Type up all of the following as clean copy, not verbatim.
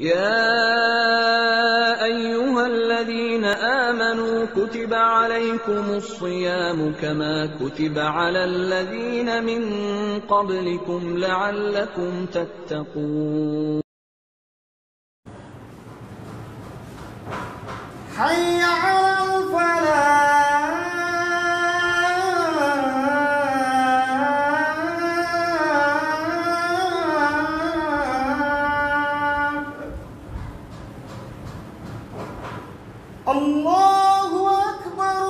يا أيها الذين آمنوا كتب عليكم الصيام كما كتب على الذين من قبلكم لعلكم تتقون. حي على الفلاح. الله أكبر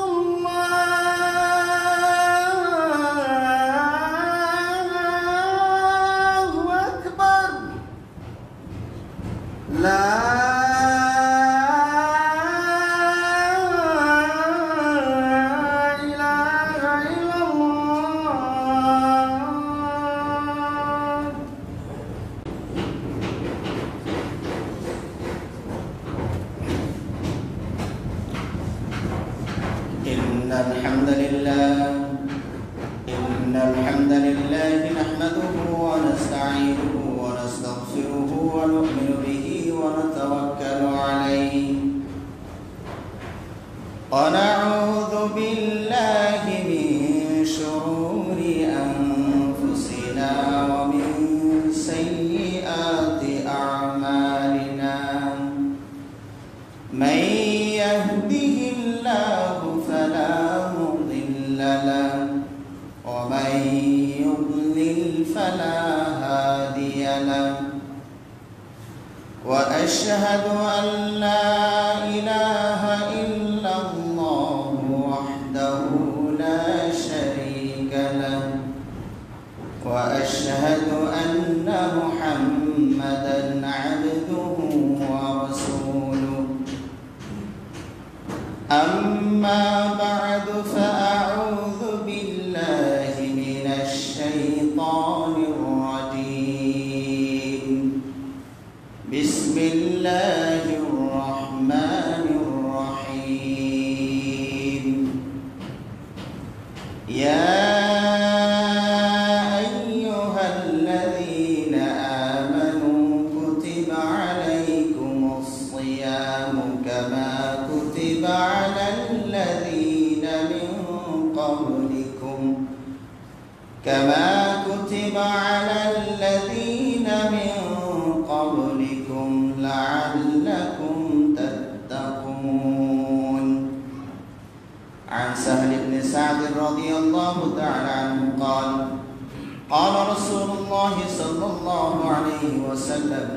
الله أكبر. لا إن الحمد لله نحمده ونستعينه ونستغفره ونؤمن به ونتوكل عليه ونعوذ بالله من شرور أنفسنا ومن سيئات أعمالنا. من يهده الله فلا مضل له ومن يضلل فلا هادي له. وأشهد أن لا إله إلا الله وحده لا شريك له. وأشهد أن محمدا عبده ورسوله. أما بعد فأعوذ بالله من الشيطان الرجيم. بسم الله الرحمن الرحيم. يا أيها الذين آمنوا كتب عليكم الصيام كما كتب على الذين من قبلكم لعلكم تتقون. عن سهل بن سعد رضي الله تعالى عنه قال قال رسول الله صلى الله عليه وسلم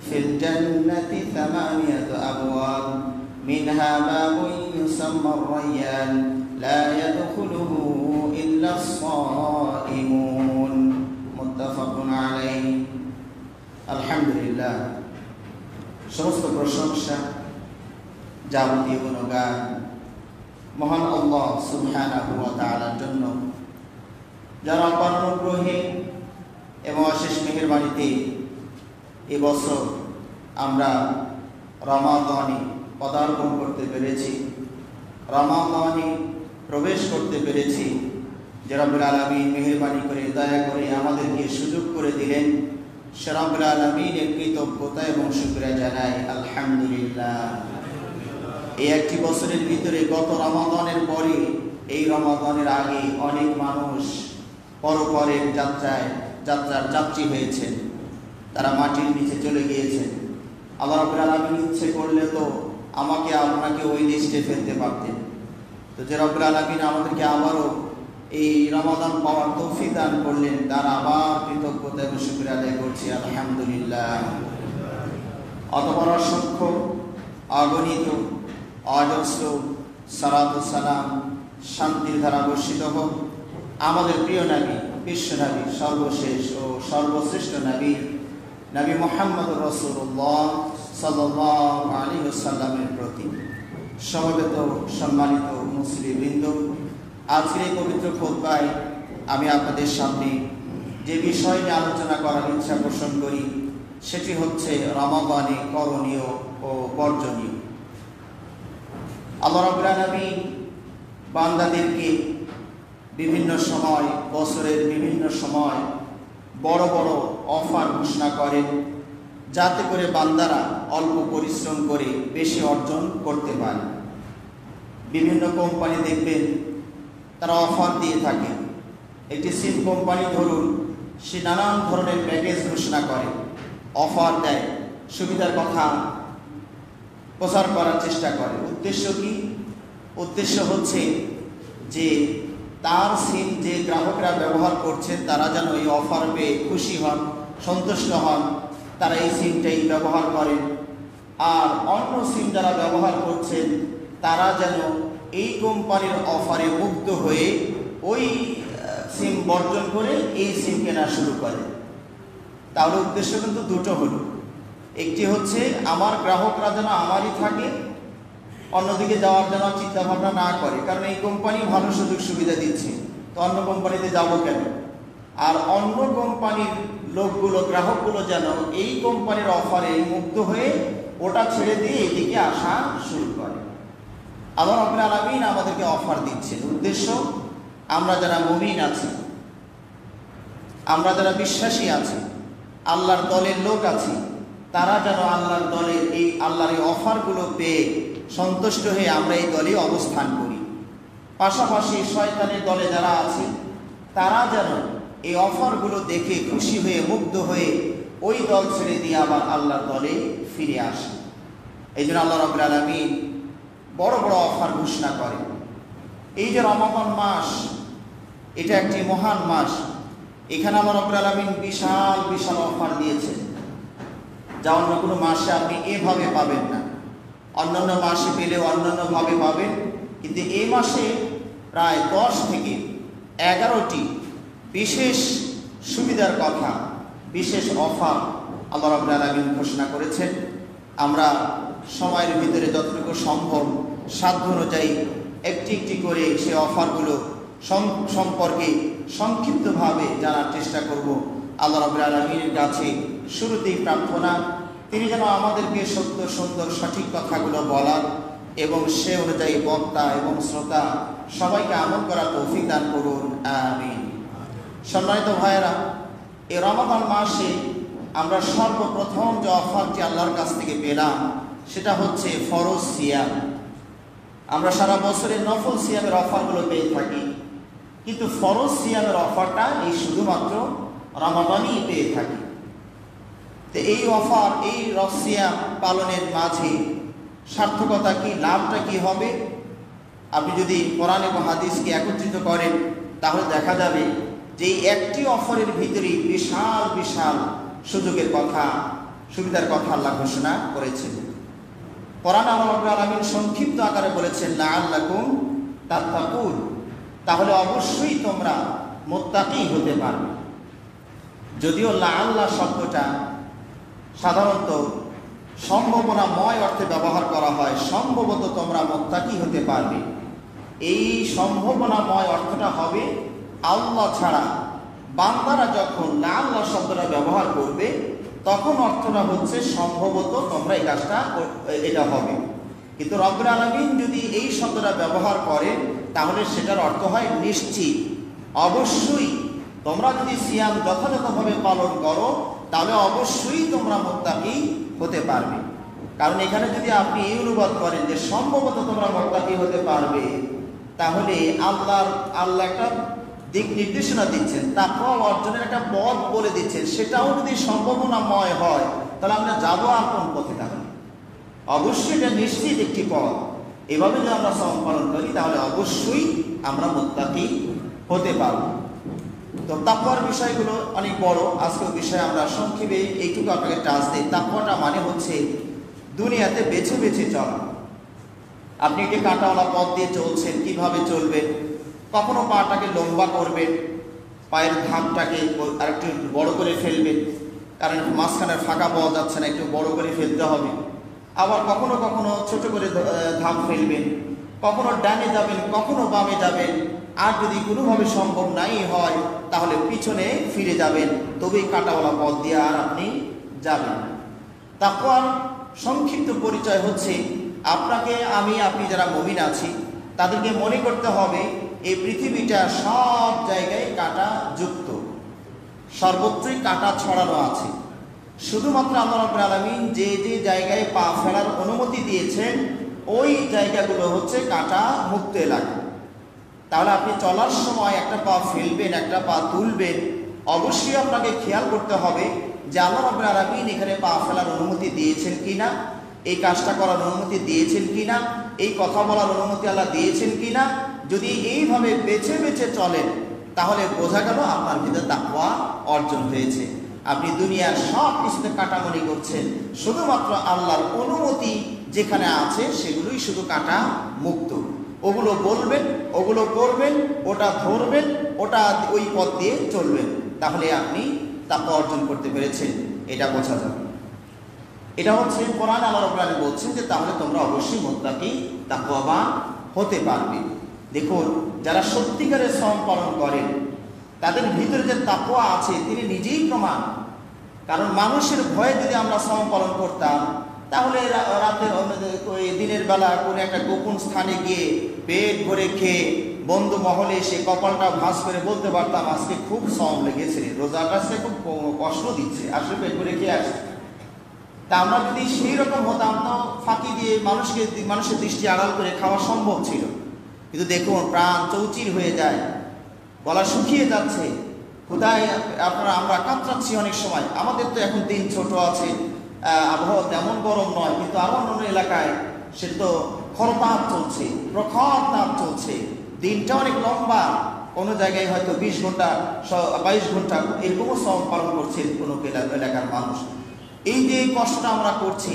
في الجنة 8 أبواب منها باب يسمى الريان لا يدخله إلا الصائمون. متفق عليه. الحمد لله. সমস্ত প্রশংসা যাবতীয় গুণগান মহান আল্লাহ সুবহানাহু ওয়া তাআলার জন্য, যার অপার অনুগ্রহে এবং অশেষ মেহেরবানিতে এবছর আমরা রমাদানে পদার্পণ করতে পেরেছি, রমাদানে প্রবেশ করতে পেরেছি। যে রব্বুল আলামিন মেহেরবানি করে দয়া করে আমাদেরকে সুযোগ করে দিলেন, সে রব্বুল আলামিনের কৃতজ্ঞতা এবং শুকরিয়া জানাই আলহামদুলিল্লাহ। এই একটি বছরের ভিতরে গত রমাদানের পরে এই রমাদানের আগে অনেক মানুষ পরপরের যাত্রার যাত্রী হয়েছেন, তারা মাটির নিচে চলে গিয়েছেন। আল্লাহ রাব্বুল আলামিন ইচ্ছে করলে তো আমাকে আপনাকে ওই লিস্টে ফেলতে পারতেন। তো যে রব্বুল আলামিন আমাদেরকে আবারও এই রমাদান পাওয়ার তৌফিক দান করলেন, তার আবার কৃতজ্ঞতা এবং শুকরিয়া আদায় করছি আলহামদুলিল্লাহ। অতঃপর অসংখ্য অগণিত অজস্র সালাত ও সালাম শান্তির ধারা বর্ষিত হোক আমাদের প্রিয় নবী, বিশ্ব নবী, সর্বশেষ ও সর্বশ্রেষ্ঠ নবী মুহাম্মদুর রাসূলুল্লাহ সাল্লাল্লাহু আলাইহি ওয়াসাল্লামের প্রতি। সমবেত সম্মানিত মুসলিমবৃন্দ, আজকের এই পবিত্র খুতবায় আমি আপনাদের সামনে যে বিষয় নিয়ে আলোচনা করার ইচ্ছা পোষণ করি সেটি হচ্ছে রমাদানে করণীয় ও বর্জনীয়। আল্লাহ রাব্বুল আলামিন বান্দাদেরকে বিভিন্ন সময়, বছরের বিভিন্ন সময় বড় বড় অফার ঘোষণা করেন, যাতে করে বান্দারা অল্প পরিশ্রম করে বেশি অর্জন করতে পারে। বিভিন্ন কোম্পানি দেখবেন তারা অফার দিয়ে থাকে। একটি সিম কোম্পানি ধরুন, সে নানান ধরনের প্যাকেজ ঘোষণা করে, অফার দেয়, সুবিধার কথা প্রচার করার চেষ্টা করে। উদ্দেশ্য কি? উদ্দেশ্য হচ্ছে যে তার সিম যে গ্রাহকরা ব্যবহার করছেন তারা যেন এই অফার পেয়ে খুশি হন, সন্তুষ্ট হন, তারা এই সিমটাই ব্যবহার করেন। আর অন্য সিম যারা ব্যবহার করছেন তারা যেন এই কোম্পানির অফারে মুগ্ধ হয়ে ওই সিম বর্জন করে এই সিম কেনা শুরু করে। তাহলে উদ্দেশ্য কিন্তু দুটো হলো, একটি হচ্ছে আমার গ্রাহকরা যেন আমারই থাকে, অন্যদিকে যাওয়ার জন্য চিন্তা ভাবনা না করে, কারণ এই কোম্পানি ভালো সুযোগ সুবিধা দিচ্ছে, তো অন্য কোম্পানিতে যাবো কেন। আর অন্য কোম্পানির লোকগুলো, গ্রাহকগুলো যেন এই কোম্পানির অফারে মুগ্ধ হয়ে ওটা ছেড়ে দিয়ে এদিকে আসা শুরু করে। আল্লাহ রাব্বুল আলামিন আমাদেরকে অফার দিচ্ছেন। উদ্দেশ্য, আমরা যারা মুমিন আছি, আমরা যারা বিশ্বাসী আছি, আল্লাহর দলের লোক আছি, তারা যেন আল্লাহর দলের আল্লাহর এই অফারগুলো পেয়ে সন্তুষ্ট হয়ে আমরা এই দলে অবস্থান করি। পাশাপাশি শয়তানের দলে যারা আছে তারা যেন এই অফারগুলো দেখে খুশি হয়ে মুগ্ধ হয়ে ওই দল ছেড়ে দিয়ে আবার আল্লাহর দলে ফিরে আসে। এই জন্য আল্লাহ রাব্বুল আলামিন বড় বড় অফার ঘোষণা করে। এই যে রমাদান মাস, এটা একটি মহান মাস, এখানে আল্লাহ রাব্বুল আলামিন বিশাল বিশাল অফার দিয়েছেন, যা অন্য কোনো মাসে আপনি এভাবে পাবেন না। অন্যান্য মাসে পেলেও অন্যান্যভাবে পাবেন, কিন্তু এই মাসে প্রায় 10 থেকে 11টি বিশেষ সুবিধার কথা, বিশেষ অফার আল্লাহ রাব্বুল আলামিন ঘোষণা করেছেন। আমরা সময়ের ভিতরে যতটুকু সম্ভব সাধ্য অনুযায়ী একটি একটি করে সেই অফারগুলো সম্পর্কে সংক্ষিপ্তভাবে জানার চেষ্টা করব। আল্লাহ রাব্বুল আলামিনের কাছে শুরুতেই প্রার্থনা, তিনি যেন আমাদেরকে সত্য সুন্দর সঠিক কথাগুলো বলার এবং সে অনুযায়ী বক্তা এবং শ্রোতা সবাইকে আমল করার তৌফিক দান করুন, আমিন। সম্মানিত ভাইয়েরা, এই রমাদান মাসে আমরা সর্বপ্রথম যে অফারটি আল্লাহর কাছ থেকে পেলাম সেটা হচ্ছে ফরজ সিয়াম। আমরা সারা বছরের নফল সিয়ামের অফারগুলো পেয়ে থাকি, কিন্তু ফরজ সিয়ামের অফারটা এই শুধুমাত্র রমাদানই পেয়ে থাকি। তো এই অফার, এই সিয়াম পালনের মাঝে সার্থকতা কি, লাভটা কি হবে? আপনি যদি কোরআন এবং হাদিসকে একত্রিত করেন তাহলে দেখা যাবে যে এই একটি অফারের ভিতরেই বিশাল বিশাল সুযোগের কথা, সুবিধার কথা আল্লাহ ঘোষণা করেছেন। কোরআন আল্লাহ রাব্বুল আলামিন সংক্ষিপ্ত আকারে বলেছেন লাআল্লাকুম তাত্তাকুন, তাহলে অবশ্যই তোমরা মুত্তাকি হতে পারবে। যদিও লাআল্লাহ শব্দটা সাধারণত সম্ভাবনাময় অর্থে ব্যবহার করা হয়, সম্ভবত তোমরা মুত্তাকি হতে পারবে, এই সম্ভাবনাময় অর্থটা হবে আল্লাহ ছাড়া বান্দারা যখন লাআল্লাহ শব্দটা ব্যবহার করবে তখন অর্থটা হচ্ছে সম্ভবত তোমরা এই কাজটা এটা হবে। কিন্তু রব্বুল আলামিন যদি এই শব্দটা ব্যবহার করেন তাহলে সেটার অর্থ হয় নিশ্চিত, অবশ্যই তোমরা যদি সিয়াম যথাযথভাবে পালন করো তাহলে অবশ্যই তোমরা মুত্তাকি হতে পারবে। কারণ এখানে যদি আপনি এই অনুবাদ করেন যে সম্ভবত তোমরা মুত্তাকি হতে পারবে, তাহলে আল্লাহ একটা দিক নির্দেশনা দিচ্ছেন, তাকওয়া অর্জনের একটা পথ বলে দিচ্ছেন। সেটাও যদি সম্ভাবনাময় হয় তাহলে আমরা যাবো আর কোন পথে? তাহলে অবশ্যই এটা নিশ্চিত একটি পথ। এভাবে যদি আমরা সিয়াম পালন করি তাহলে অবশ্যই আমরা মুত্তাকি হতে পারবো। তো তাকওয়ার বিষয়গুলো অনেক বড়, আজকের বিষয়ে আমরা সংক্ষেপে এইটুকু আপনাকে টাচ দিই। তাকওয়াটা মানে হচ্ছে দুনিয়াতে বেছে বেছে চলা। আপনি একটি কাঁটাওয়ালা পথ দিয়ে চলছেন, কিভাবে চলবেন? কখনো পাটাকে লম্বা করবেন, পায়ের ধাপটাকে আর একটু বড় করে ফেলবেন, কারণ মাঝখানে ফাঁকা পাওয়া যাচ্ছে না, একটু বড় করে ফেলতে হবে। আবার কখনো কখনো ছোট করে ধাপ ফেলবেন, কখনো ডানে যাবেন, কখনো বামে যাবেন। আর যদি কোনোভাবে সম্ভব নাই হয় তাহলে পিছনে ফিরে যাবেন, তবেই কাঁটাওয়ালা পথ দিয়ে আর আপনি যাবেন। তাকওয়ার সংক্ষিপ্ত পরিচয় হচ্ছে আপনি যারা মুমিন আছি তাদেরকে মনে করতে হবে এই পৃথিবীটা সব জায়গায় কাঁটা যুক্ত, সর্বত্রই কাঁটা ছড়ানো আছে। শুধুমাত্র আল্লাহ রাব্বুল আলামিন যে যে জায়গায় পা ফেলার অনুমতি দিয়েছেন ওই জায়গাগুলো হচ্ছে কাঁটা মুক্ত এলাকা। তাহলে আপনি চলার সময় একটা পা ফেলবেন, একটা পা তুলবেন, অবশ্যই আপনাকে খেয়াল করতে হবে যে আল্লাহ রাব্বুল আলামিন এখানে পা ফেলার অনুমতি দিয়েছেন কিনা, এই কাজটা করার অনুমতি দিয়েছেন কিনা, এই কথা বলার অনুমতি আল্লাহ দিয়েছেন কিনা। যদি এইভাবে বেছে বেছে চলেন তাহলে বোঝা গেল আপনার ভিতরে তাকওয়া অর্জন হয়েছে। আপনি দুনিয়ার সব কিছুতে কাটামনি করছেন, শুধুমাত্র আল্লাহর অনুমতি যেখানে আছে সেগুলোই শুধু কাটা মুক্ত। ওগুলো বলবেন, ওগুলো করবেন, ওটা ধরবেন, ওটা ওই পথ দিয়ে চলবেন, তাহলে আপনি তাকওয়া অর্জন করতে পেরেছেন, এটা বোঝা যাবে। এটা হচ্ছে কোরআন আল্লাহ রাব্বুল আলামিন বলছেন যে তাহলে তোমরা অবশ্যই মুত্তাকি তাকওয়াবান হতে পারবে। দেখুন, যারা সত্যিকারের শ্রম পালন করেন তাদের ভিতরে যে তাকওয়া আছে তিনি নিজেই প্রমাণ। কারণ মানুষের ভয়ে যদি আমরা শ্রম পালন করতাম তাহলে রাতে ওই দিনের বেলা কোনো একটা গোপন স্থানে গিয়ে পেট ভরে খেয়ে বন্ধু মহলে এসে কপালটা ভাঁজ করে বলতে পারতাম আজকে খুব শ্রম লেগেছে, রোজাটা সে খুব কষ্ট দিচ্ছে, আসলে পেট ভরে খেয়ে আসছে। তা আমরা যদি সেই রকম হতাম তো ফাঁকি দিয়ে মানুষের দৃষ্টি আড়াল করে খাওয়া সম্ভব ছিল। কিন্তু দেখুন, প্রাণ চৌচির হয়ে যায়, গলা শুকিয়ে যাচ্ছে, কোথায় আমরা কাতরাচ্ছি অনেক সময়। আমাদের তো এখন দিন ছোট আছে, আবহাওয়া তেমন গরম নয়, কিন্তু আরো অন্য এলাকায় সে তো খরতাপ চলছে, প্রখর তাপ চলছে, দিনটা অনেক লম্বা, কোনো জায়গায় হয়তো 20 ঘন্টা 22 ঘন্টা এরকমও শ্রম পালন করছে কোনো এলাকার মানুষ। এই যে কষ্টটা আমরা করছি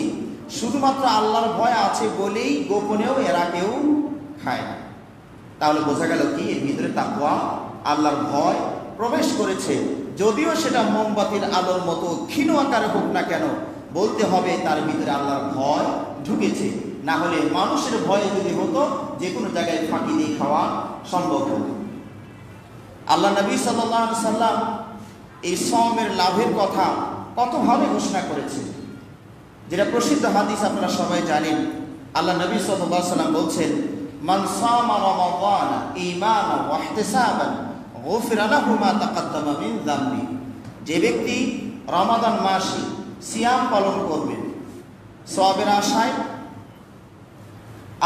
শুধুমাত্র আল্লাহর ভয় আছে বলেই গোপনেও এরা কেউ খায় না। তাহলে বোঝা গেল কি এর ভিতরে তাকওয়া, আল্লাহর ভয় প্রবেশ করেছে। যদিও সেটা মোমবাতির আলোর মতো ক্ষীণ আকারে হোক না কেন, বলতে হবে তার ভিতরে আল্লাহর ভয় ঢুকেছে। না হলে মানুষের ভয়ে যদি হতো যে কোনো জায়গায় ফাঁকি দিয়ে খাওয়া সম্ভব হতো। আল্লাহ নবী সাল্লাল্লাহু আলাইহি সাল্লাম এই শ্রমের লাভের কথা কতভাবে ঘোষণা করেছে, যেটা প্রসিদ্ধ হাদিস আপনারা সবাই জানেন। আল্লাহ নবী সাল্লাল্লাহু আলাইহি সাল্লাম বলছেন, মান সামা রমাদান ঈমানান ওয়া ইহতিসাবান গুফিরা লাহু মা তাকাদ্দামা মিন যামবি। যে ব্যক্তি রমাদান মাসে সিয়াম পালন করবে সওয়াবের আশায়,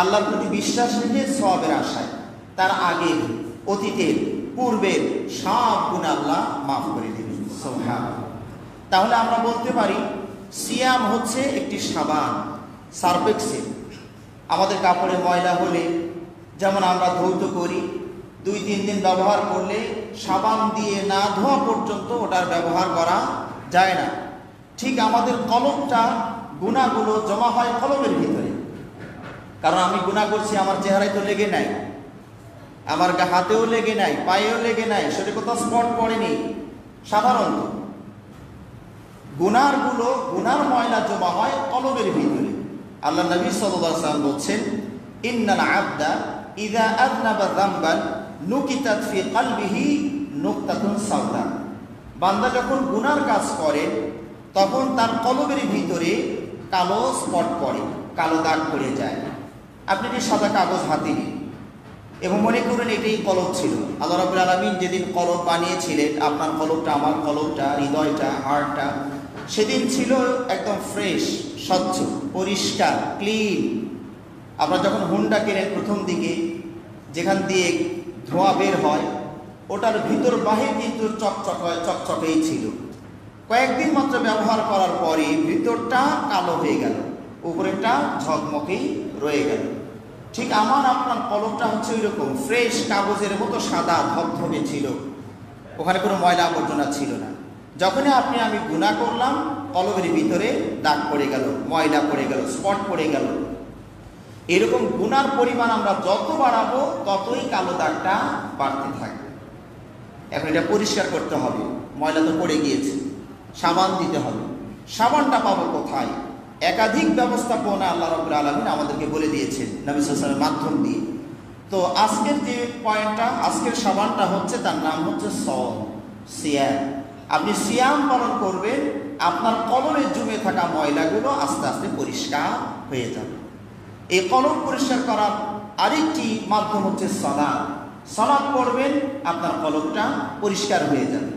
আল্লাহর প্রতি বিশ্বাস রেখে সওয়াবের আশায়, তার আগের অতীতের পূর্বের সব গুনাহ আল্লাহ মাফ করে দিবেন। সুবহানাল্লাহ। তাহলে আমরা বলতে পারি সিয়াম হচ্ছে একটি সাবান, সার্ফ এক্সেল। আমাদের কাপড়ে ময়লা হলে যেমন আমরা ধৌত করি, 2-3 দিন ব্যবহার করলে সাবান দিয়ে না ধোয়া পর্যন্ত ওটার ব্যবহার করা যায় না। ঠিক আমাদের কলমটা, গুনাহগুলো জমা হয় কলমের ভিতরে। কারণ আমি গুনাহ করছি, আমার চেহারায় তো লেগে নাই, আমার হাতেও লেগে নাই, পায়েও লেগে নাই, শরীরে কোথাও স্পট পড়েনি। সাধারণত গুনার ময়লা জমা হয় কলমের ভিতরে। আল্লাহ নবী সাল্লাল্লাহু আলাইহি ওয়াসাল্লাম বলছেন, ইন্নাল আবদা ইযা আযনাবা যামবান নুকিতাত ফি কলবিহি নুকতাতুন সাওদা। বান্দা যখন গুনার কাজ করে তখন তার কলবের ভিতরে কালো স্পট পড়ে, কালো দাগ পড়ে যায়। আপনি যে সাদা কাগজ হাতে নিন এবং মনে করেন এটাই কলম ছিল। আল্লাহ রাব্বুল আলামিন যেদিন কলম বানিয়েছিলেন, আপনার কলমটা, আমার কলমটা, হৃদয়টা, হার্টটা সেদিন ছিল একদম ফ্রেশ, স্বচ্ছ, পরিষ্কার, ক্লিন। আমরা যখন হুন্ডা কেনেন প্রথম দিকে, যেখান দিয়ে ধোঁয়া বের হয়, ওটার ভিতর বাহির কিন্তু চকচকেই ছিল। কয়েকদিন মাত্র ব্যবহার করার পরে ভিতরটা কালো হয়ে গেল, উপরেরটা ঝকমকেই রয়ে গেল। ঠিক আমার আপনার কলমটা হচ্ছে ওই রকম ফ্রেশ কাগজের মতো সাদা ধবধবে ছিল, ওখানে কোনো ময়লা আবর্জনা ছিল না। যখনই আমি গুনাহ করলাম, কলমের ভিতরে দাগ পড়ে গেল, ময়লা পড়ে গেল, স্পট পড়ে গেল। এরকম গুনার পরিমাণ আমরা যত বাড়াবো ততই কালো দাগটা বাড়তে থাকবে। এখন এটা পরিষ্কার করতে হবে, ময়লা তো পড়ে গিয়েছে, সাবান দিতে হবে। সাবানটা পাবো কোথায়? একাধিক ব্যবস্থাপনা আল্লাহ রাব্বুল আলামিন আমাদেরকে বলে দিয়েছেন নবী সাল্লাল্লাহু আলাইহি ওয়াসাল্লামের মাধ্যম দিয়ে। তো আজকের যে পয়েন্টটা, আজকের সাবানটা হচ্ছে, তার নাম হচ্ছে সিয়াম। আপনি সিয়াম পালন করবেন, আপনার কলমে জমে থাকা ময়লাগুলো আস্তে আস্তে পরিষ্কার হয়ে যাবে। এই কলম পরিষ্কার করার আরেকটি মাধ্যম হচ্ছে সালাত। সালাত পড়বেন, আপনার কলমটা পরিষ্কার হয়ে যাবে।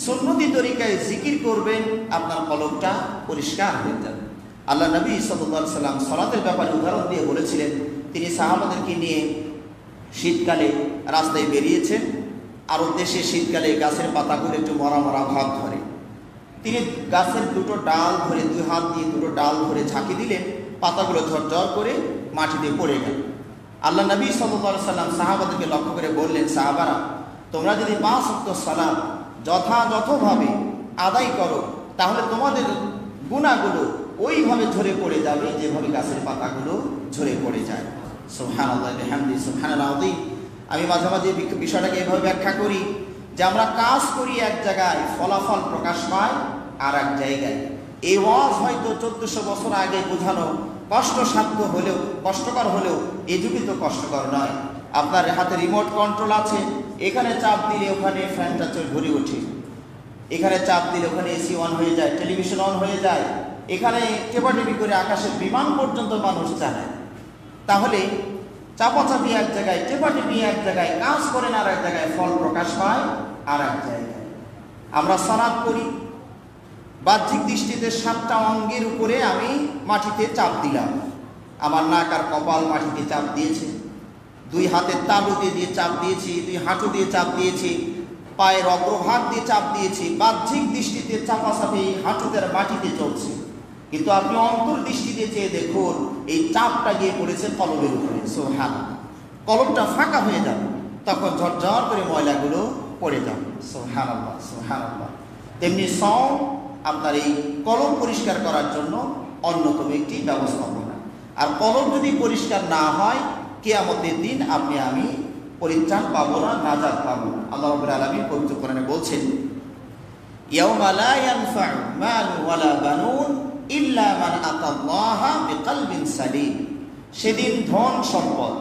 সুন্নতি তরিকায় জিকির করবেন, আপনার কলবটা পরিষ্কার হয়ে যাবে। আল্লাহ নবী সাল্লাল্লাহু আলাইহি সাল্লাম সালাতের ব্যাপারে উদাহরণ দিয়ে বলেছিলেন, তিনি সাহাবাদেরকে নিয়ে শীতকালে রাস্তায় বেরিয়েছেন। আরব দেশে শীতকালে গাছের পাতাগুলো একটু মরা মরা ভাব ধরে। তিনি গাছের দুটো ডাল ধরে, দুই হাত দিয়ে দুটো ডাল ধরে ঝাঁকি দিলেন, পাতাগুলো ঝরঝর করে মাটিতে পড়ে গেল। আল্লাহ নবী সাল্লাল্লাহু আলাইহি সাল্লাম সাহাবাদেরকে লক্ষ্য করে বললেন, সাহাবারা, তোমরা যদি 5 ওয়াক্ত সালাত যথাযথভাবে আদায় করো, তাহলে তোমাদের গুনাহগুলো ওইভাবে ঝরে পড়ে যাবে যেভাবে গাছের পাতাগুলো ঝরে পড়ে যায়। সুবহানাল্লাহ ওয়া বিহামদিহি সুবহানাল্লাহ আযীম। আমি মাঝে মাঝে বিষয়টাকে এভাবে ব্যাখ্যা করি যে আমরা কাজ করি এক জায়গায়, ফলাফল প্রকাশ পায় আর এক জায়গায়। এই ওয়াজ হয়তো 1400 বছর আগে বোঝানো কষ্টসাধ্য হলেও, কষ্টকর হলেও এই যুগে তো কষ্টকর নয়। আপনার হাতে রিমোট কন্ট্রোল আছে, এখানে চাপ দিলে ওখানে ফ্যানটা ঘুরে ওঠে, এখানে চাপ দিলে ওখানে এসি অন হয়ে যায়, টেলিভিশন অন হয়ে যায়, এখানে টেপাটেপি করে আকাশের বিমান পর্যন্ত মানুষ চালায়। তাহলে চাপাচাপি এক জায়গায়, টেপাটেপি এক জায়গায়, কাজ করেন আর এক জায়গায়, ফল প্রকাশ পায় আর এক জায়গায়। আমরা সালাত করি, বাহ্যিক দৃষ্টিতে 7টা অঙ্গের উপরে আমি মাটিতে চাপ দিলাম, আমার নাক আর কপাল মাটিতে চাপ দিয়েছে, 2 হাতের তালু দিয়ে চাপ দিয়েছি, 2 হাঁটু দিয়ে চাপ দিয়েছি, পায়ের অগ্রভাগ দিয়ে চাপ দিয়েছি। বাহ্যিক দৃষ্টিতে চাপাচাপি হাঁটুদের মাটিতে চলছে, কিন্তু আপনি অন্তর্দৃষ্টিতে চেয়ে দেখুন এই চাপটা গিয়ে পড়েছে কলবের উপরে। সুবহানাল্লাহ, কলবটা ফাঁকা হয়ে যাবে, তখন ঝরঝর করে ময়লাগুলো পড়ে যাবে। সুবহানাল্লাহ সুবহানাল্লাহ। তেমনি সওম আপনার এই কলব পরিষ্কার করার জন্য অন্যতম একটি ব্যবস্থাপনা। আর কলব যদি পরিষ্কার না হয়, কিয়ামতের দিন আপনি আমি পরিত্রাণ পাবো না, নাজাত পাবো না। আল্লাহ রাব্বুল আলামিন পবিত্র কোরআনে বলছেন, ইয়াউমা লা ইয়ানফা'ু মালুন ওয়ালা বানুন ইল্লা মান আতাল্লাহা বিকলবিন সালিম। সেদিন ধন সম্পদ,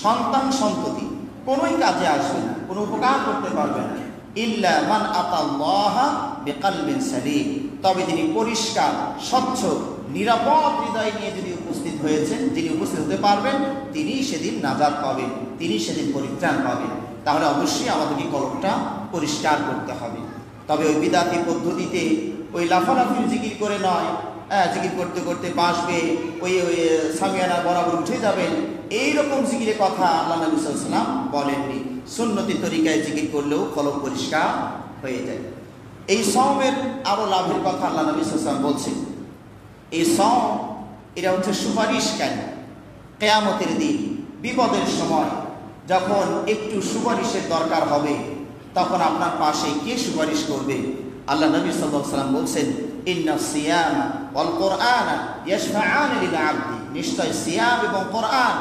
সন্তান সন্ততি কোনোই কাজে আসবে না, কোনো উপকার করতে পারবে না। ইল্লা মান আতাল্লাহা বিকলবিন সালিম, তবে তিনি পরিষ্কার, স্বচ্ছ, নিরাপদ হৃদয় নিয়ে যদি উপস্থিত হয়েছেন, যিনি উপস্থিত হতে পারবেন, তিনি সেদিন নাজাত পাবেন, তিনি সেদিন পরিত্রাণ পাবেন। তাহলে অবশ্যই আমাদেরকে কলবটা পরিষ্কার করতে হবে। তবে ওই বিদাতি পদ্ধতিতে ওই লাফালাফির জিকির করে নয়, জিকির করতে করতে বাসবে, ওই সামিয়ানা বরাবর উঠে যাবেন, এইরকম জিকিরের কথা আল্লাহ নবী সাল্লাল্লাহু আলাইহি ওয়াসাল্লাম বলেননি। সুন্নতি তরিকায় জিকির করলেও কলব পরিষ্কার হয়ে যায়। এই সওমের আরো লাভের কথা আল্লাহ নবী সাল্লাল্লাহু আলাইহি ওয়াসাল্লাম বলছেন। এই সওম এটা হচ্ছে সুপারিশকারী। কিয়ামতের দিন বিপদের সময় যখন একটু সুপারিশের দরকার হবে, তখন আপনার পাশে কে সুপারিশ করবে? আল্লাহ নবী সাল্লাল্লাহু আলাইহি ওয়াসাল্লাম বলছেন, ইন্না সিয়াম ওয়াল কুরআনা ইয়াশফাআন লিল আবদি। নিশ্চয় সিয়াম এবং কোরআন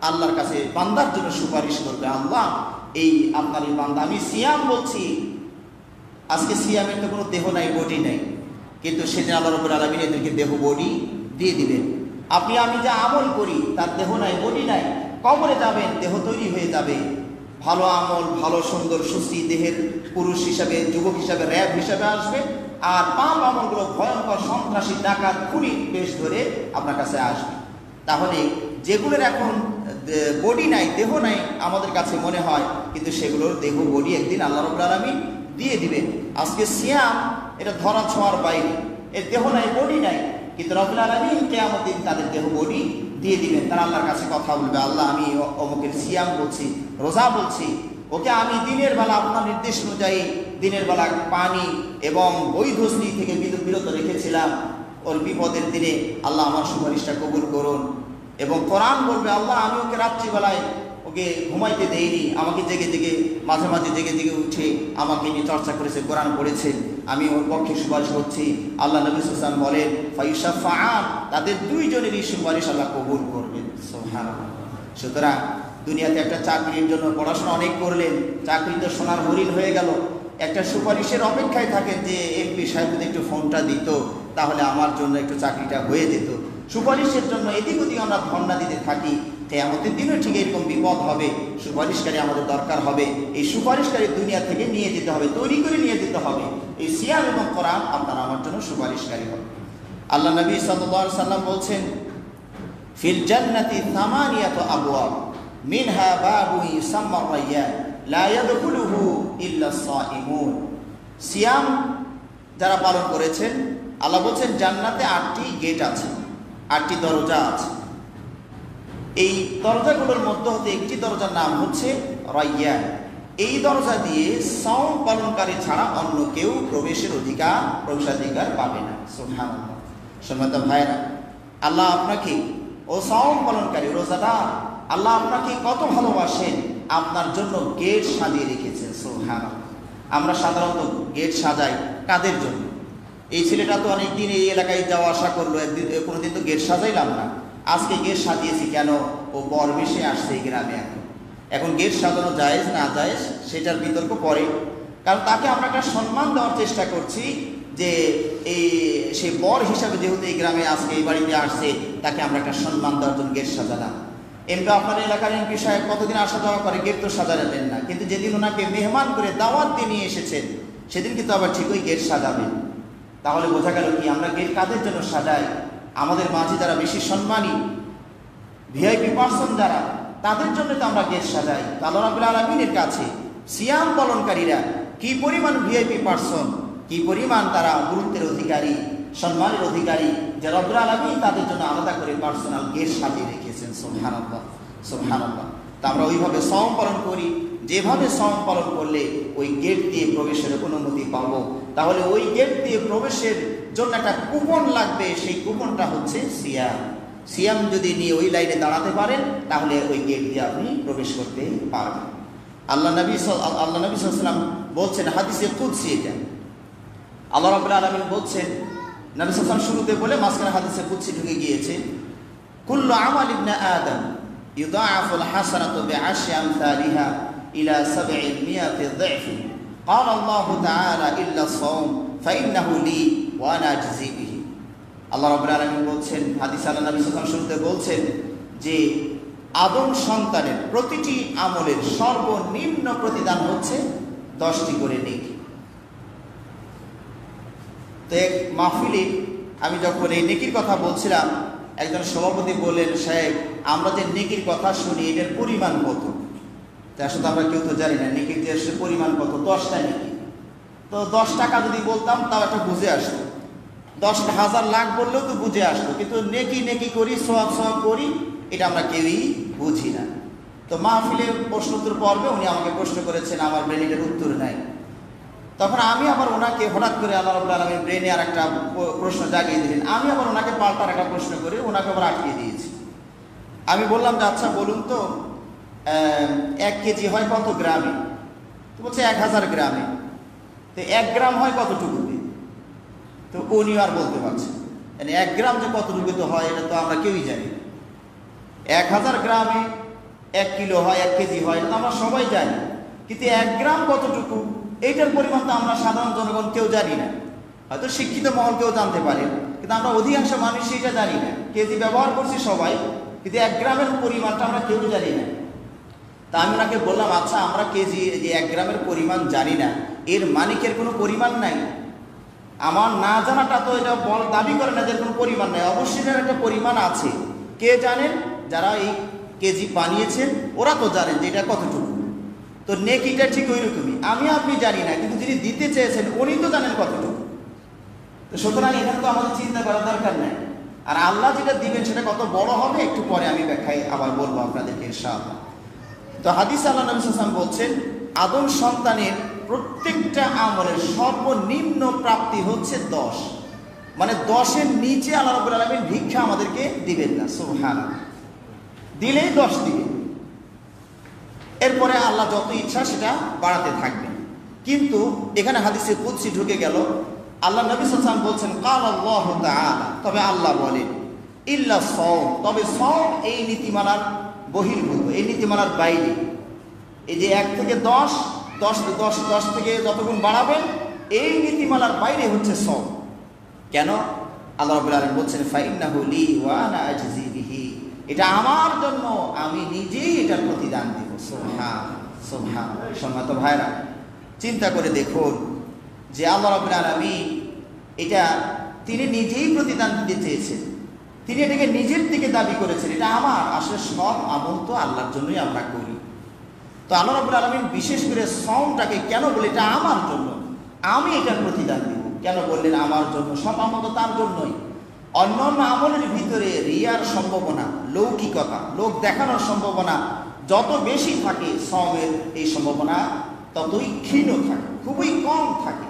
আল্লাহর কাছে বান্দার জন্য সুপারিশ করবে। আল্লাহ, এই আপনার এই বান্দা, আমি সিয়াম বলছি, আজকে সিয়ামের তো কোনো দেহ নাই, বডি নাই, কিন্তু সেদিন আল্লাহ রাব্বুল আলামিন এদেরকে দেহ বডি দিয়ে দিবেন। আপনি আমি যা আমল করি তার দেহ নাই, বডি নাই, কবরে যাবেন, দেহ তৈরি হয়ে যাবে, ভালো আমল, ভালো সুন্দর সুস্থি দেহের পুরুষ হিসাবে, যুবক হিসাবে, র্যাব হিসাবে আসবে, আর পাপ আমলগুলো ভয়ঙ্কর সন্ত্রাসী, ডাকাত, খুনি বেশ ধরে আপনার কাছে আসবে। তাহলে যেগুলোর এখন বডি নাই, দেহ নাই আমাদের কাছে মনে হয়, কিন্তু সেগুলোর দেহ বডি একদিন আল্লাহ রাব্বুল আলামিন দিয়ে দিবেন। আজকে সিয়াম এটা ধরা ছোঁয়ার বাইরে, এর দেহ নাই, বডি নাই, কিন্তু রাব্বুল আলামিন কিয়ামতের দিন তাদের দেহ বডি দিয়ে দিবেন। তারা আল্লাহর কাছে কথা বলবে, আল্লাহ, আমি অমুকের সিয়াম বলছি, রোজা বলছি, ওকে আমি দিনের বেলা আপনার নির্দেশ অনুযায়ী দিনের বেলা পানি এবং বৈধ স্ত্রী থেকে বিরত রেখেছিলাম, ওর বিপদের দিনে আল্লাহ আমার সুপারিশটা কবুল করুন। এবং কোরআন বলবে, আল্লাহ, আমি ওকে রাত্রিবেলায় ওকে ঘুমাইতে দেইনি, আমাকে জেগে জেগে মাঝে মাঝে জেগে জেগে উঠে আমাকে নিয়ে চর্চা করেছে, কোরআন পড়েছে, আমি ওর পক্ষে সুপারিশ করছি। আল্লাহ নবী সাল্লাল্লাহু আলাইহি ওয়াসাল্লাম বলেন, ফায়ুশাফাআন, তাদের দুইজনেরই সুপারিশ আল্লাহ কবুল করবেন। সুবহানাল্লাহ। সুতরাং দুনিয়াতে একটা চাকরির জন্য পড়াশোনা অনেক করলেন, চাকরি তো সোনার হরিণ হয়ে গেল, একটা সুপারিশের অপেক্ষায় থাকেন যে এমপি সাহেব যদি একটু ফোনটা দিত তাহলে আমার জন্য একটু চাকরিটা হয়ে যেত। সুপারিশের জন্য এদিক ওদিক আমরা ধর্ণা দিতে থাকি। কিয়ামতের দিনও ঠিক এরকম বিপদ হবে, সুপারিশকারী আমাদের দরকার হবে। এই সুপারিশকারী দুনিয়া থেকে নিয়ে যেতে হবে, তৈরি করে নিয়ে যেতে হবে। এই সিয়াম এবং কোরআন আপনার আমার জন্য সুপারিশকারী হবে। আল্লাহ নবী সাল্লাল্লাহু আলাইহি ওয়াসাল্লাম বলছেন, ফিল জান্নাতি থামানিয়াতু আবওয়াব মিনহা বাবুন ইউসাম্মা রায়্যান লা ইয়াদখুলুহু ইল্লা সাইমুন। সিয়াম যারা পালন করেছেন, আল্লাহ বলছেন জান্নাতে 8টি গেট আছে, 8টি দরজা আছে। এই দরজাগুলোর মধ্যে হতে একটি দরজার নাম হচ্ছে রায়্যান। এই দরজা দিয়ে সাওম পালনকারী ছাড়া অন্য কেউ প্রবেশাধিকার পাবে না। সুবহানাল্লাহ। সম্মানিত ভাইরা, আল্লাহ আপনাকে ও সাওম পালনকারী রোজাদার, আল্লাহ আপনাকে কত ভালোবাসেন, আপনার জন্য গেট সাজিয়ে রেখেছেন। সুবহানাল্লাহ। আমরা সাধারণত গেট সাজাই কাদের জন্য? এই ছেলেটা তো অনেকদিন এই এলাকায় যাওয়া আসা করলো, কোনোদিন তো গেট সাজাইলাম না, আজকে গেট সাজিয়েছি কেন? ও বর বেশে আসছে এই গ্রামে। এখন গেট সাজানো জায়েজ না জায়েজ সেটার বিতর্ক পরে, কারণ তাকে আমরা একটা সম্মান দেওয়ার চেষ্টা করছি যে সে বর হিসাবে যেহেতু এই গ্রামে আজকে এই বাড়িতে আসছে, তাকে আমরা একটা সম্মান দেওয়ার জন্য গেট সাজালাম। এমনি আপনার এলাকার এমপি সাহেব কতদিন আসা যাওয়া করে, গেট তো সাজালেন না, কিন্তু যেদিন ওনাকে মেহমান করে দাওয়াত দিয়ে নিয়ে এসেছেন সেদিন কিন্তু আবার ঠিকই গেট সাজাবেন। তাহলে বোঝা গেল কি আমরা গেট কাদের জন্য সাজাই? আমাদের মাঝে যারা বেশি সম্মানী ভিআইপি পার্সন যারা, তাদের জন্য তো আমরা গেট সাজাই। আল্লাহ রাব্বুল আলামিনের কাছে সিয়াম পালনকারীরা কি পরিমাণ ভিআইপি পার্সন, কি পরিমাণ তারা গুরুত্বের অধিকারী, সম্মানের অধিকারী, যে রব্বুল আলামিন তাদের জন্য আলাদা করে পার্সোনাল গেট সাজিয়ে রেখেছেন। সুবহানাল্লাহ, সুবহানাল্লাহ। তা আমরা ওইভাবে সাওম পালন করি, যেভাবে সাওম পালন করলে ওই গেট দিয়ে প্রবেশের অনুমতি পাবো। তাহলে ওই গেট দিয়ে প্রবেশের জন্য একটা কুপন লাগবে, সেই কুপনটা হচ্ছে সিয়াম। সিয়াম যদি নিয়ে ওই লাইনে দাঁড়াতে পারেন তাহলে ওই গেট দিয়ে আপনি প্রবেশ করতে পারবেন। আল্লাহ নবী সাল্লাল্লাহু আলাইহি ওয়াসাল্লাম বলছেন, হাদিসে কুদসি এটা, আল্লাহ রাব্বুল আলামিন বলছেন, নবী সাল্লাল্লাহু আলাইহি ওয়াসাল্লাম শুরুতে বলে মাঝখানে হাদিসে কুদসি ঢুকে গিয়েছে, কুল্লু আমাল ইবনে আদম ইউদাআফুল হাসানাতু বিআশরি আমসালিহা ইলা 700 ضعف قال الله تعالى إلا الصوم فإنه لي وأنا أجزي به। আল্লাহ রাব্বুল আলামিন বলছেন, হাদিস আল্লাহ নবী সাল্লাল্লাহু আলাইহি ওয়াসাল্লাম শুরুতে বলছেন যে আদম সন্তানের প্রতিটি আমলের সর্বনিম্ন প্রতিদান হচ্ছে 10টি করে নেকি। তো এক মাহফিলে আমি যখন এই নেকির কথা বলছিলাম, একজন সভাপতি বললেন, সাহেব আমরা যে নেকির কথা শুনি এটার পরিমাণ কত? তা আসলে আমরা কেউ তো জানি না নেকির যে আসলে পরিমাণ কত। 10টা নেকি, তো 10 টাকা যদি বলতাম তাও একটা বুঝে আসতো, 10,000 লাখ বললেও তো বুঝে আসতো, কিন্তু নেকি নেকি করি, সওয়াব সওয়াব করি, এটা আমরা কেউই বুঝি না। তো মাহফিলের প্রশ্নোত্তর পর্বে উনি আমাকে প্রশ্ন করেছেন, আমার ব্রেনের উত্তর নাই। তখন আমি আবার ওনাকে হঠাৎ করে আল্লাহ রাব্বুল আলামিন ব্রেনে আর একটা প্রশ্ন জাগিয়ে দিলেন, আমি আবার ওনাকে পাল্টার একটা প্রশ্ন করে ওনাকে আবার আটকে দিয়েছি। আমি বললাম যে আচ্ছা বলুন তো 1 কেজি হয় কত গ্রামে? তো বলছে 1000 গ্রামে। তো 1 গ্রাম হয় কতটুকুতে? তো উনি আর বলতে পারছে, মানে 1 গ্রাম যে কতটুকুতে হয় এটা তো আমরা কেউই জানি। 1000 গ্রামে 1 কিলো হয়, 1 কেজি হয়, এটা তো আমরা সবাই জানি, কিন্তু 1 গ্রাম কতটুকু এইটার পরিমাণ তো আমরা সাধারণ জনগণ কেউ জানি না। হয়তো শিক্ষিত মহল কেউ জানতে পারে, কিন্তু আমরা অধিকাংশ মানুষ এটা জানি না। কেজি ব্যবহার করছি সবাই, কিন্তু 1 গ্রামের পরিমাণটা আমরা কেউ জানি না। তা আমি ওনাকে বললাম, আচ্ছা আমরা কেজি যে 1 গ্রামের পরিমাণ জানি না, এর মানিকের কোনো পরিমাণ নাই? আমার না জানাটা তো এটা দাবি করে না যে কোনো পরিমাণ নাই, অবশ্যই এর একটা পরিমাণ আছে। কে জানেন? যারা এই কেজি বানিয়েছেন ওরা তো জানেন যে এটা কতটুকু। তো নেকিটা ঠিক ওই রকমই, আমি আপনি জানি না, কিন্তু যিনি দিতে চেয়েছেন উনি তো জানেন কতটুকু। তো সুতরাং এখানে তো আমাদের চিন্তা করার দরকার নেই। আর আল্লাহ যেটা দিবেন সেটা কত বড় হবে একটু পরে আমি ব্যাখ্যায় আবার বলবো আপনাদেরকে ইনশাআল্লাহ। তো হাদিস আল্লাহ নবী সাল্লাল্লাহু আলাইহি ওয়াসাল্লাম বলছেন, আদম সন্তানের প্রত্যেকটা আমলের সর্বনিম্ন প্রাপ্তি হচ্ছে 10, মানে 10-এর নিচে আল্লাহ রাব্বুল আলামিন ভিক্ষা আমাদেরকে দিবেন না। সুবহানাল্লাহ। দিলেই 10 দিবেন, এরপরে আল্লাহ যত ইচ্ছা সেটা বাড়াতে থাকবেন। কিন্তু এখানে হাদিসে কুদসি ঢুকে গেল, আল্লাহ নবী সাল্লাল্লাহু আলাইহি ওয়াসাল্লাম বলছেন, কাল আল্লাহু তাআলা, তবে আল্লাহ বলেন, ইল্লা সাওম, তবে সাওম এই নীতিমালার বহির্ভূত, এই নীতিমালার বাইরে। এই যে 1 থেকে 10, 10 থেকে যতগুণ বাড়াবেন, এই নীতিমালার বাইরে হচ্ছে সাওম। কেন? আল্লাহ রাব্বুল আলামিন বলছেন, ফাইন্নাহু লি ওয়া আনা আজজি বিহি, এটা আমার জন্য, আমি নিজেই এটার প্রতিদান দেব। সুবহানাল্লাহ, সুবহানাল্লাহ। সম্মানিত ভাইরা, চিন্তা করে দেখুন যে আল্লাহ রাব্বুল আলামিন এটা তিনি নিজেই প্রতিদান দিতে চেয়েছেন, তিনি এটাকে নিজের থেকে দাবি করেছেন, এটা আমার। আসলে সব আমল তো আল্লাহর জন্যই আমরা করি। তো আল্লাহ রাব্বুল আলামিন বিশেষ করে সাওমটাকে কেন বলে এটা আমার জন্য, আমি এটার প্রতিদান দিব। কেন বললেন আমার জন্য? সব আমল তো তার জন্যই। অন্যান্য আমলের ভিতরে রিয়ার সম্ভাবনা, লৌকিকতা, লোক দেখানোর সম্ভাবনা যত বেশি থাকে, সওমের এই সম্ভাবনা ততই ক্ষীণ থাকে, খুবই কম থাকে।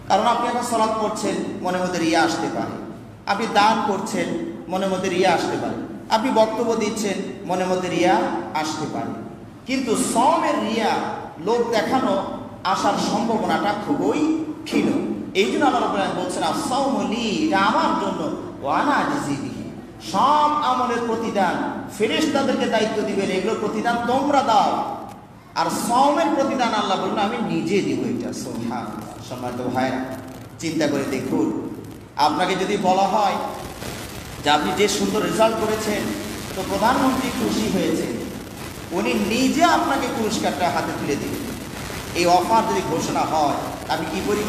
কারণ আপনি এখন সালাত পড়ছেন, মনের মধ্যে রিয়া আসতে পারে। আপনি দান করছেন, মনের মধ্যে রিয়া আসতে পারে। আপনি বক্তব্য দিচ্ছেন, মনের মধ্যে রিয়া আসতে পারে। কিন্তু সওমের রিয়া, লোক দেখানো আসার সম্ভাবনাটা খুবই ক্ষীণ। এই জন্য আল্লাহ রাব্বুল আলামিন বলছেন, আস-সাওমু লি, এটা আমার জন্য, ওয়া আনা আজজি বিহি। সব আমলের প্রতিদান ফেরেশতাদেরকে দায়িত্ব দিবেন, এগুলোর প্রতিদান তোমরা দাও। আর সওমের প্রতিদান আল্লাহ বললেন আমি নিজে দিব। এটা সুবহানাল্লাহ। সম্মানিত ভাইরা, চিন্তা করে দেখুন, আপনাকে যদি বলা হয় যে আপনি যে সুন্দর রেজাল্ট করেছেন, তো প্রধানমন্ত্রী খুশি হয়েছে, উনি নিজে আপনাকে পুরস্কারটা হাতে তুলে দিবেন, এই অফার যদি ঘোষণা হয়, আপনি কি পরিমাণ